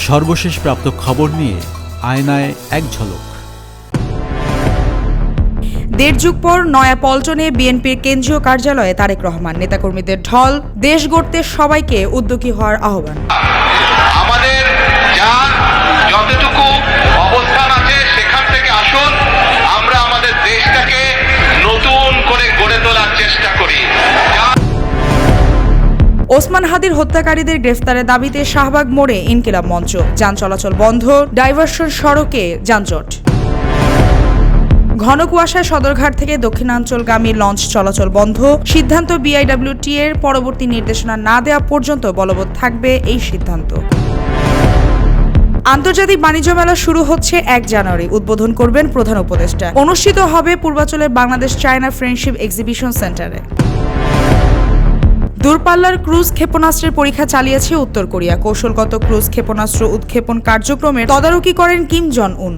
সর্বশেষ প্রাপ্ত খবর নিয়ে আয়নায় এক ঝলক। দেড় যুগ পর নয়াপল্টনে বিএনপির কেন্দ্রীয় কার্যালয়ে তারেক রহমান, নেতাকর্মীদের ঢল, দেশ গড়তে সবাইকে উদ্যোগী হওয়ার আহ্বান। আমাদের যার যতটুকু অবস্থান আছে সেখান থেকে আসুন, আমরা আমাদের দেশটাকে নতুন করে গড়ে তোলার চেষ্টা করি। ওসমান হাদির হত্যাকারীদের গ্রেফতারের দাবিতে শাহবাগ মোড়ে ইনকিলাব মঞ্চ, যান চলাচল বন্ধ, ডাইভারশন সড়কে যানজট। ঘন কুয়াশায় সদরঘাট থেকে দক্ষিণাঞ্চলগামী লঞ্চ চলাচল বন্ধ, সিদ্ধান্ত বিআইডব্লিউটি এর পরবর্তী নির্দেশনা না দেওয়া পর্যন্ত বলবৎ থাকবে এই সিদ্ধান্ত। আন্তর্জাতিক বাণিজ্য মেলা শুরু হচ্ছে 1 জানুয়ারি, উদ্বোধন করবেন প্রধান উপদেষ্টা। অনুষ্ঠিত হবে পূর্বাঞ্চলের বাংলাদেশ চায়না ফ্রেন্ডশিপ এক্সিবিশন সেন্টারে। দূরপাল্লার ক্রুজ ক্ষেপণাস্ত্রের পরীক্ষা চালিয়েছে উত্তর কোরিয়া। কৌশলগত ক্রুজ ক্ষেপণাস্ত্র উৎক্ষেপণ কার্যক্রমের তদারকি করেন কিম জন উন।